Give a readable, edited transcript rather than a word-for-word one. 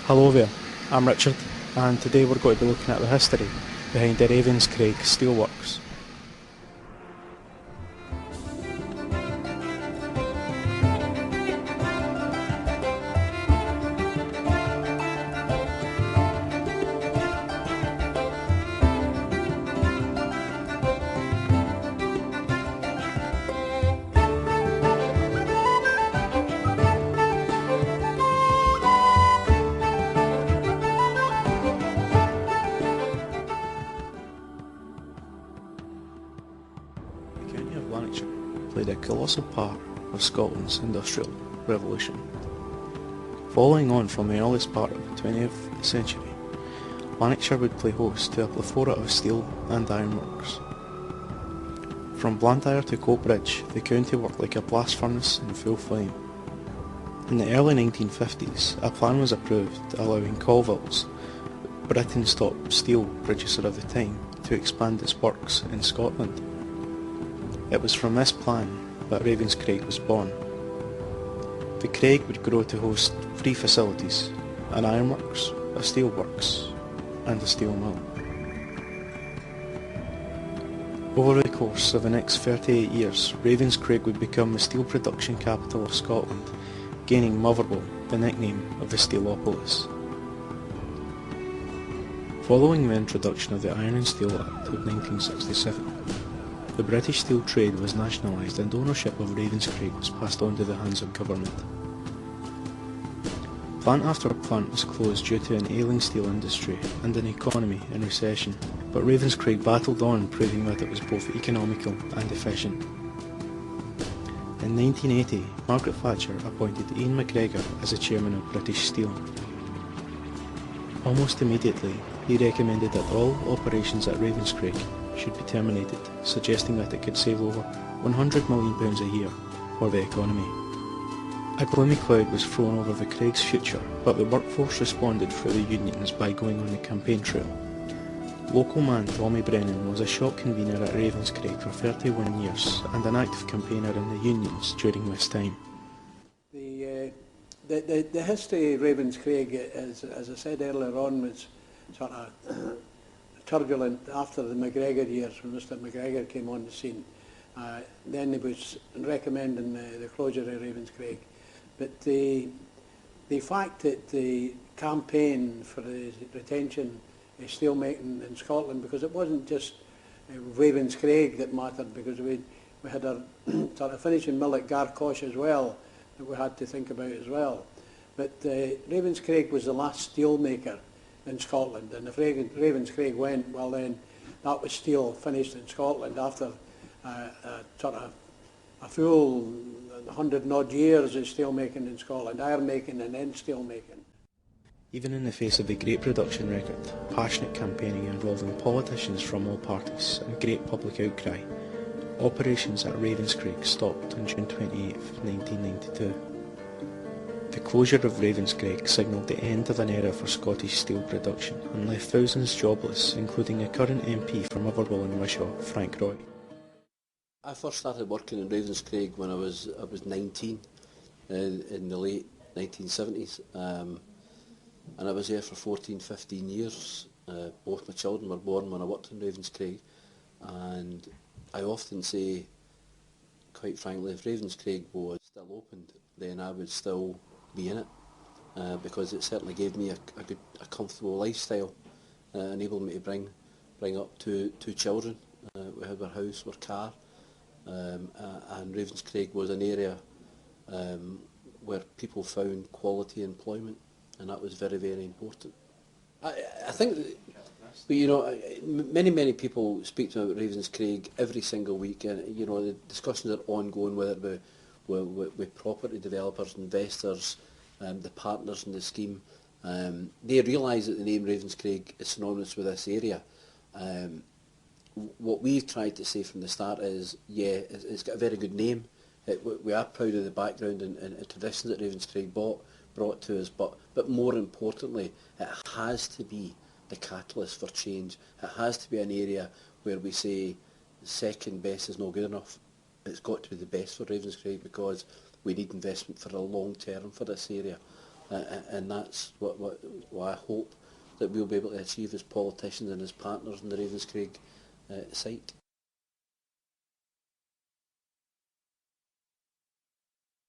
Hello there, I'm Richard, and today we're going to be looking at the history behind the Ravenscraig steelworks. The county of Lanarkshire played a colossal part of Scotland's industrial revolution. Following on from the earliest part of the 20th century, Lanarkshire would play host to a plethora of steel and ironworks. From Blantyre to Coatbridge, the county worked like a blast furnace in full flame. In the early 1950s, a plan was approved allowing Colville's, Britain's top steel producer of the time, to expand its works in Scotland. It was from this plan that Ravenscraig was born. The Craig would grow to host 3 facilities, an ironworks, a steelworks and a steel mill. Over the course of the next 38 years, Ravenscraig would become the steel production capital of Scotland, gaining Motherwell the nickname of the Steelopolis. Following the introduction of the Iron and Steel Act of 1967, the British steel trade was nationalised and ownership of Ravenscraig was passed on to the hands of government. Plant after plant was closed due to an ailing steel industry and an economy in recession, but Ravenscraig battled on, proving that it was both economical and efficient. In 1980, Margaret Thatcher appointed Ian McGregor as the chairman of British Steel. Almost immediately, he recommended that all operations at Ravenscraig should be terminated, suggesting that it could save over £100 million a year for the economy. A gloomy cloud was thrown over the Craig's future, but the workforce responded through the unions by going on the campaign trail. Local man Tommy Brennan was a shop convener at Ravenscraig for 31 years and an active campaigner in the unions during this time. The history of Ravenscraig, as I said earlier on, was sort of turbulent after the McGregor years, when Mr McGregor came on the scene. Then he was recommending the closure of Ravenscraig. But the fact that the campaign for the retention of steelmaking in Scotland, because it wasn't just Ravenscraig that mattered, because we had a sort of finishing mill at Garcosh as well that we had to think about as well. But Ravenscraig was the last steel maker in Scotland, and if Ravenscraig went, well then that was steel finished in Scotland after sort of a full 100 and odd years of steel making in Scotland, iron making and then steel making. Even in the face of the great production record, passionate campaigning involving politicians from all parties and great public outcry, operations at Ravenscraig stopped on June 28, 1992. The closure of Ravenscraig signalled the end of an era for Scottish steel production and left thousands jobless, including a current MP for Motherwell and Wishaw, Frank Roy. I first started working in Ravenscraig when I was 19 in the late 1970s, and I was there for 15 years. Both my children were born when I worked in Ravenscraig, and I often say, quite frankly, if Ravenscraig was still opened, then I would still be in it, because it certainly gave me a comfortable lifestyle, enabled me to bring up two children. We had our house, our car, and Ravenscraig was an area where people found quality employment, and that was very, very important. I think that, but you know, many people speak to me about Ravenscraig every single week, and you know the discussions are ongoing, whether it be with property developers, investors, the partners in the scheme. They realise that the name Ravenscraig is synonymous with this area. What we've tried to say from the start is, yeah, it's got a very good name. We are proud of the background and traditions that Ravenscraig brought to us, but more importantly, it has to be the catalyst for change. It has to be an area where we say second best is not good enough. It's got to be the best for Ravenscraig, because we need investment for the long term for this area. and that's what I hope that we'll be able to achieve as politicians and as partners in the Ravenscraig site.